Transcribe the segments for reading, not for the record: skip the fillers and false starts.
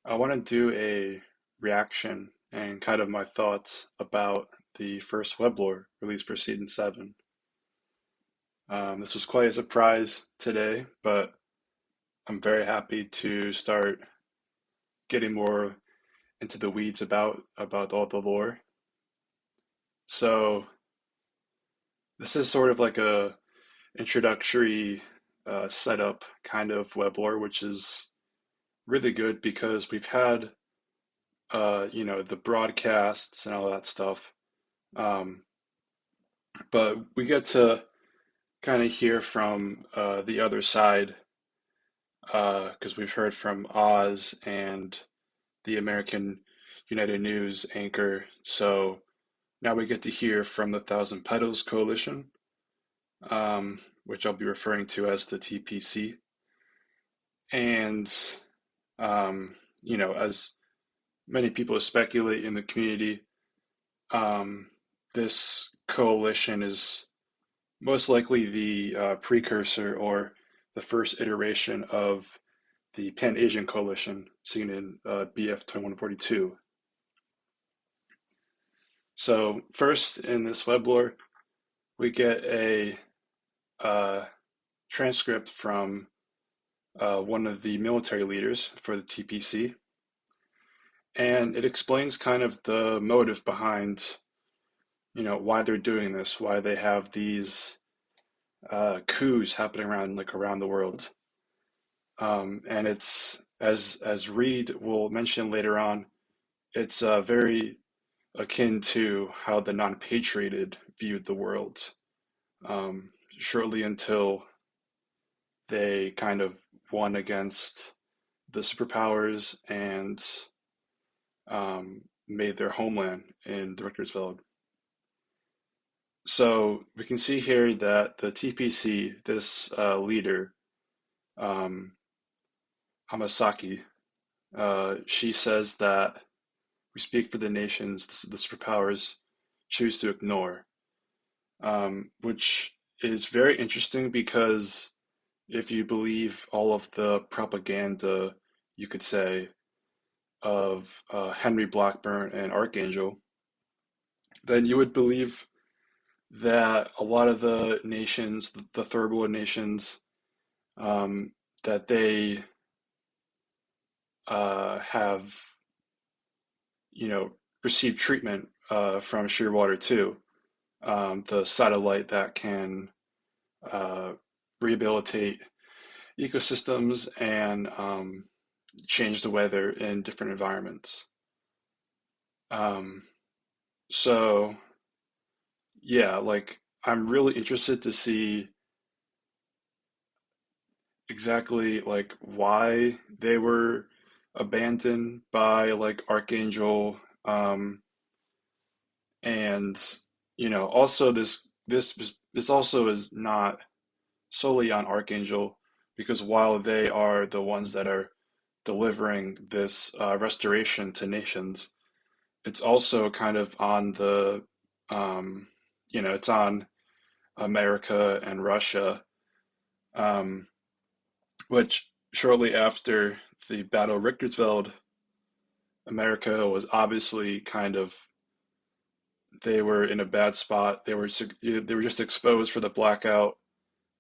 I want to do a reaction and kind of my thoughts about the first Weblore released for season 7. This was quite a surprise today, but I'm very happy to start getting more into the weeds about all the lore. So this is sort of like a introductory setup kind of Weblore, which is really good because we've had the broadcasts and all that stuff. Um, but we get to kind of hear from the other side because we've heard from Oz and the American United News anchor. So now we get to hear from the Thousand Petals Coalition, which I'll be referring to as the TPC. And, as many people speculate in the community, um, this coalition is most likely the precursor or the first iteration of the Pan-Asian Coalition seen in BF 2142. So first in this weblore, we get a uh, transcript from one of the military leaders for the TPC, and it explains kind of the motive behind, why they're doing this, why they have these coups happening around the world. And it's as Reed will mention later on, it's very akin to how the non-patrioted viewed the world, shortly until they kind of won against the superpowers and made their homeland in the Richtersveld. So we can see here that the TPC, this leader, um, Hamasaki, she says that we speak for the nations the superpowers choose to ignore, which is very interesting because if you believe all of the propaganda, you could say, of Henry Blackburn and Archangel, then you would believe that a lot of the nations, the third world nations, um, that they have, received treatment from Shearwater too, the satellite that can uh, rehabilitate ecosystems and change the weather in different environments. Um, so yeah, like I'm really interested to see exactly like why they were abandoned by like Archangel, and also this also is not solely on Archangel, because while they are the ones that are delivering this restoration to nations, it's also kind of on um, it's on America and Russia, um, which shortly after the Battle of Richtersveld, America was obviously kind of, they were in a bad spot. They were just exposed for the blackout.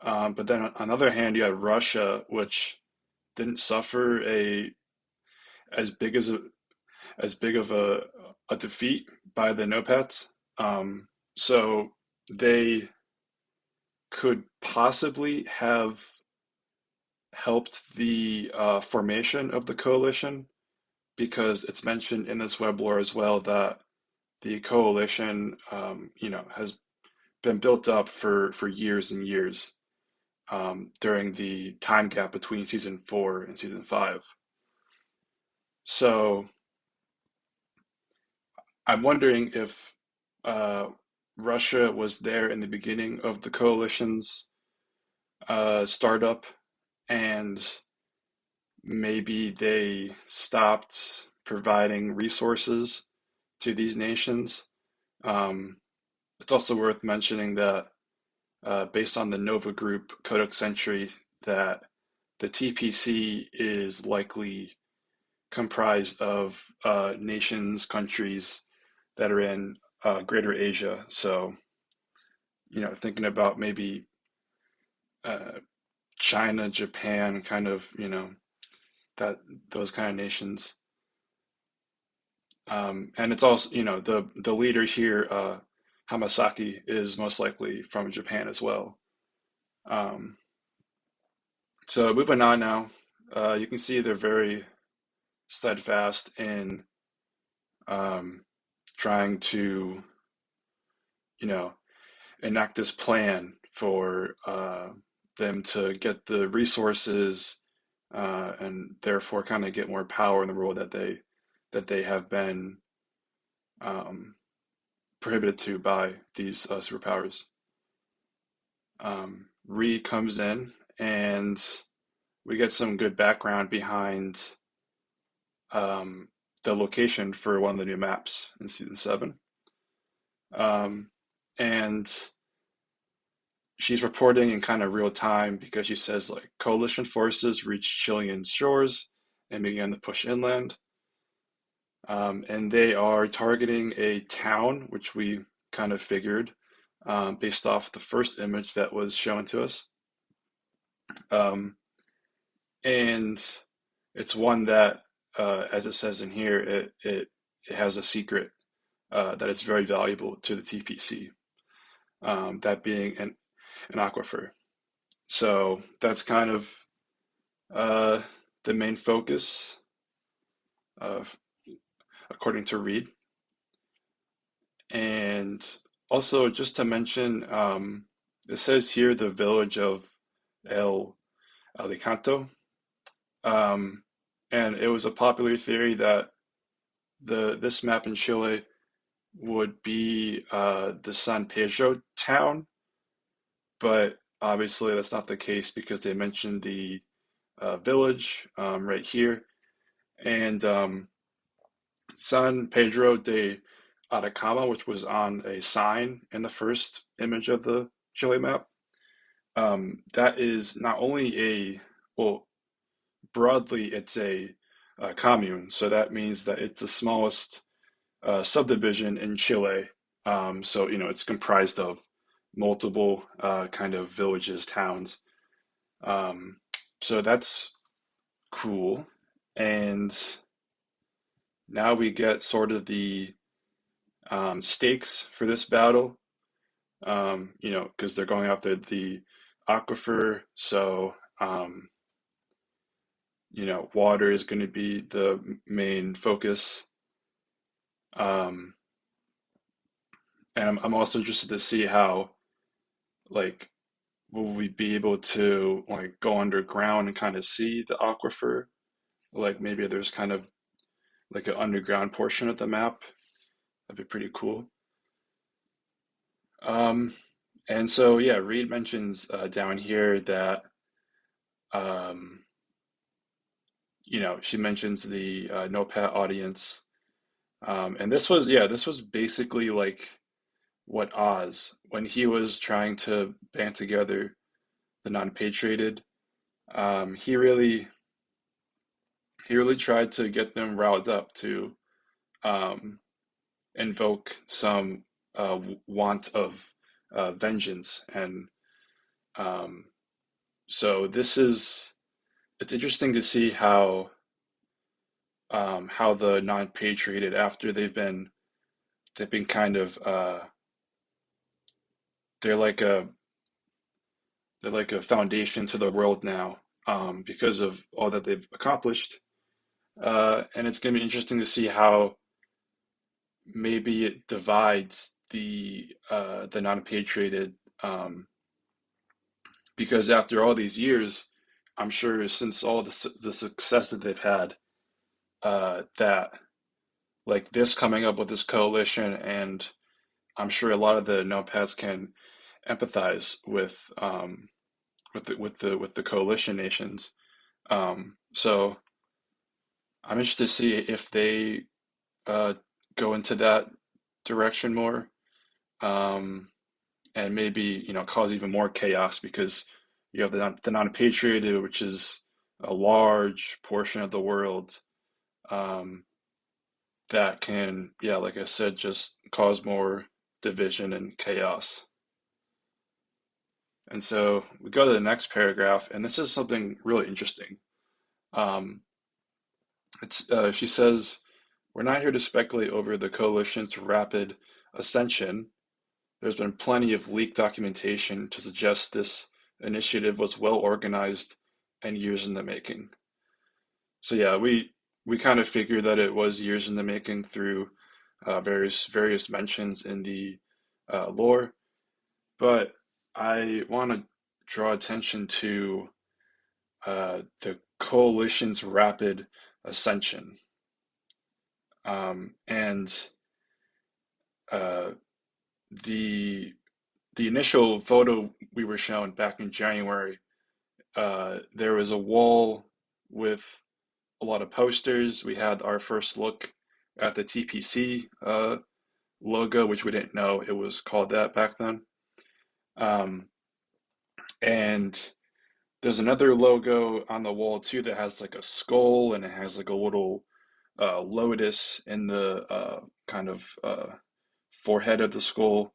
But then on the other hand, you had Russia, which didn't suffer a as big as a as big of a defeat by the Nopats. So they could possibly have helped the formation of the coalition, because it's mentioned in this web lore as well that the coalition, has been built up for years and years, during the time gap between season 4 and season 5. So I'm wondering if uh, Russia was there in the beginning of the coalition's startup, and maybe they stopped providing resources to these nations. Um, it's also worth mentioning that, based on the Nova Group Codex Entry, that the TPC is likely comprised of nations, countries that are in Greater Asia. So, thinking about maybe uh, China, Japan, kind of, that those kind of nations. And it's also, the leader here, Hamasaki, is most likely from Japan as well. Um, so moving on now, you can see they're very steadfast in um, trying to, you know, enact this plan for them to get the resources and therefore kind of get more power in the world that they have been um, prohibited to by these superpowers. Reed comes in, and we get some good background behind um, the location for one of the new maps in season 7. Um, and she's reporting in kind of real time because she says like coalition forces reached Chilean shores and began to push inland. And they are targeting a town, which we kind of figured based off the first image that was shown to us. Um, and it's one that, as it says in here, it has a secret that is very valuable to the TPC, that being an aquifer. So that's kind of uh, the main focus, of, according to Reed. And also, just to mention, it says here the village of El Alicanto. Um, and it was a popular theory that this map in Chile would be the San Pedro town, but obviously that's not the case because they mentioned the village right here. And San Pedro de Atacama, which was on a sign in the first image of the Chile map, that is not only well, broadly, it's a commune. So that means that it's the smallest subdivision in Chile. So, it's comprised of multiple kind of villages, towns. Um, so that's cool. And now we get sort of the stakes for this battle, because they're going after the aquifer. So, water is going to be the main focus. Um, and I'm also interested to see how, like, will we be able to like go underground and kind of see the aquifer? Like maybe there's kind of like an underground portion of the map. That'd be pretty cool. Um, and so yeah, Reed mentions down here that um, she mentions the NOPAT audience. And this was basically like what Oz, when he was trying to band together the non-patrioted, um, he really he really tried to get them riled up to um, invoke some want of vengeance. And um, so it's interesting to see how the non-patrioted, after they've been kind of they're like a they're like a foundation to the world now, because of all that they've accomplished. And it's going to be interesting to see how maybe it divides the non-patrioted, because after all these years, I'm sure since all the success that they've had, that like this coming up with this coalition, and I'm sure a lot of the nomads can empathize with the coalition nations. So I'm interested to see if they uh, go into that direction more, um, and maybe cause even more chaos because you have the non-patrioted, which is a large portion of the world, um, that can, yeah, like I said, just cause more division and chaos. And so we go to the next paragraph, and this is something really interesting. Um, she says, "We're not here to speculate over the coalition's rapid ascension. There's been plenty of leaked documentation to suggest this initiative was well organized and years in the making." So yeah, we kind of figured that it was years in the making through various mentions in the lore, but I want to draw attention to the coalition's rapid ascension. And uh, the the initial photo we were shown back in January, there was a wall with a lot of posters. We had our first look at the TPC logo, which we didn't know it was called that back then. Um, and there's another logo on the wall too that has like a skull and it has like a little lotus in the kind of forehead of the skull,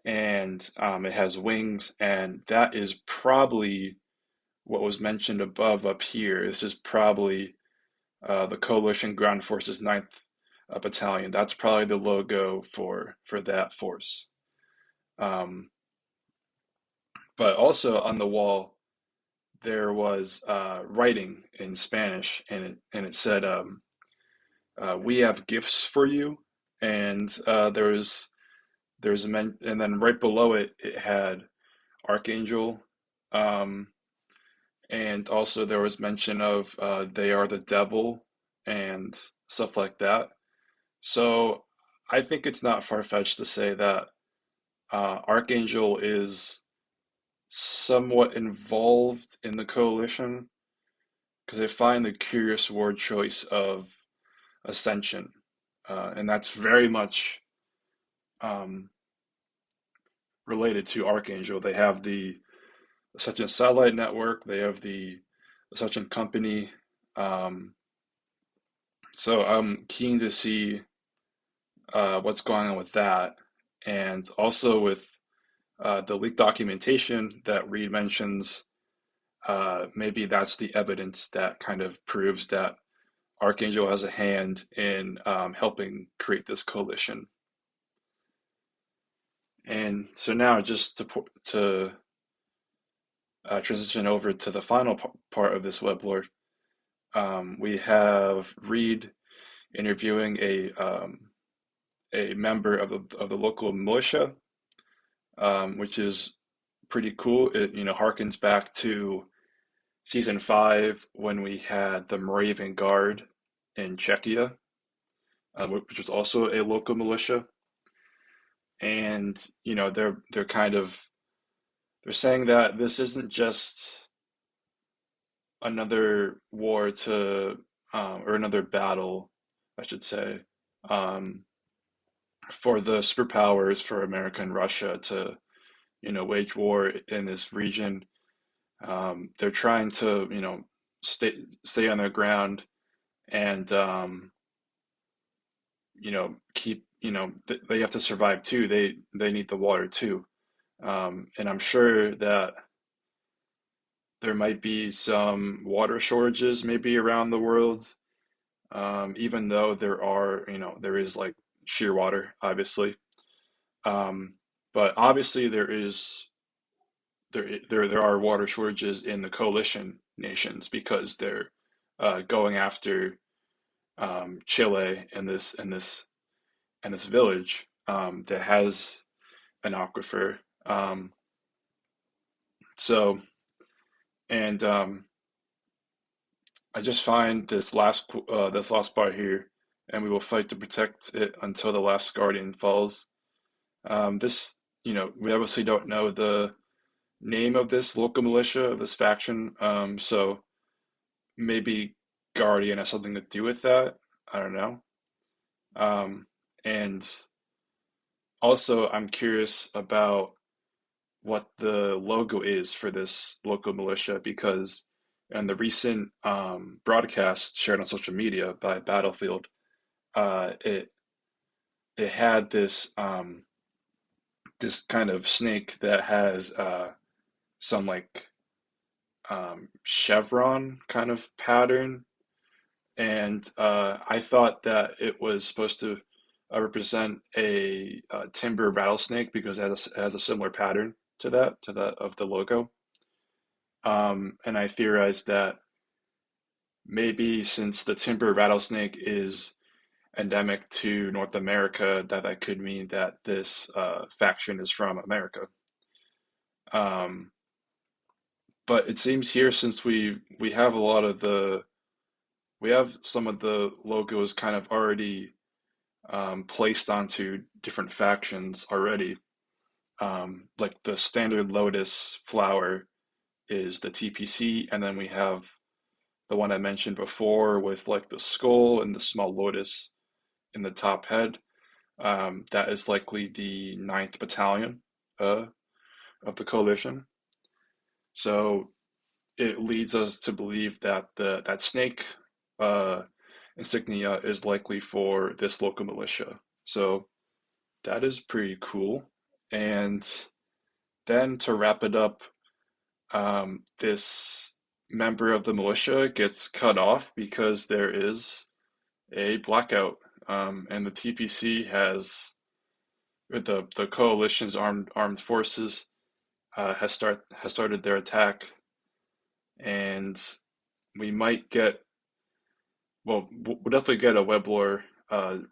and it has wings, and that is probably what was mentioned above up here. This is probably the Coalition Ground Forces Ninth Battalion. That's probably the logo for that force. Um, but also on the wall there was writing in Spanish, and it said, "We have gifts for you," and there's a and then right below it it had Archangel, um, and also there was mention of they are the devil and stuff like that. So I think it's not far-fetched to say that Archangel is somewhat involved in the coalition, because I find the curious word choice of ascension, and that's very much um, related to Archangel. They have the Ascension Satellite Network, they have the Ascension Company. Um, so I'm keen to see what's going on with that, and also with the leaked documentation that Reed mentions. Maybe that's the evidence that kind of proves that Archangel has a hand in helping create this coalition. And so now, just to transition over to the final part of this web lore, we have Reed interviewing a member of the local militia, which is pretty cool. It harkens back to season 5 when we had the Moravian Guard in Czechia, which was also a local militia. And they're kind of they're saying that this isn't just another war to or another battle, I should say, um, for the superpowers, for America and Russia to wage war in this region. They're trying to stay on their ground, and keep they have to survive too. They need the water too, and I'm sure that there might be some water shortages maybe around the world, even though there is like sheer water, obviously. Um, but obviously there are water shortages in the coalition nations because they're going after Chile and this village that has an aquifer. So and I just find this last part here, and we will fight to protect it until the last guardian falls. This, we obviously don't know the name of this local militia of this faction, so maybe Guardian has something to do with that. I don't know. Um, and also, I'm curious about what the logo is for this local militia, because And the recent broadcast shared on social media by Battlefield, it had this kind of snake that has some like chevron kind of pattern, and I thought that it was supposed to represent a timber rattlesnake because it has a similar pattern to that of the logo. And I theorized that maybe since the timber rattlesnake is endemic to North America, that could mean that this faction is from America. Um, but it seems here, since we have a lot of we have some of the logos kind of already placed onto different factions already. Like the standard lotus flower is the TPC, and then we have the one I mentioned before with like the skull and the small lotus in the top head. That is likely the Ninth Battalion uh, of the coalition. So it leads us to believe that that snake uh, insignia is likely for this local militia. So that is pretty cool. And then to wrap it up, this member of the militia gets cut off because there is a blackout, and the TPC the coalition's armed forces has started their attack, and we might get we'll definitely get a weblore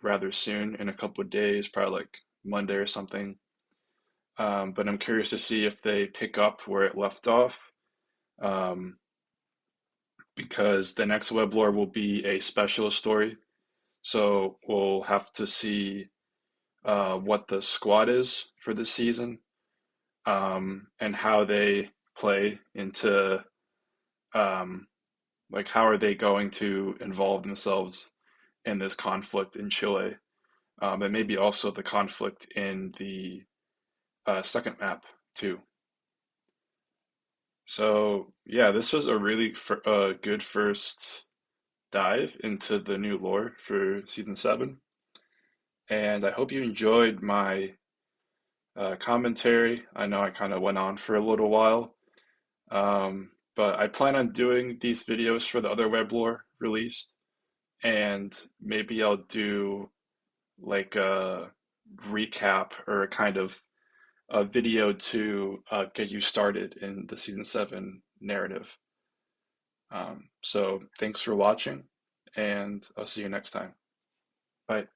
rather soon in a couple of days, probably like Monday or something. But I'm curious to see if they pick up where it left off, um, because the next weblore will be a specialist story. So we'll have to see what the squad is for this season, and how they play into um, like how are they going to involve themselves in this conflict in Chile, and maybe also the conflict in the second map too. So yeah, this was a really good first dive into the new lore for season 7, and I hope you enjoyed my commentary. I know I kind of went on for a little while, but I plan on doing these videos for the other weblore released, and maybe I'll do like a recap or a kind of a video to get you started in the season 7 narrative. So thanks for watching, and I'll see you next time. Bye.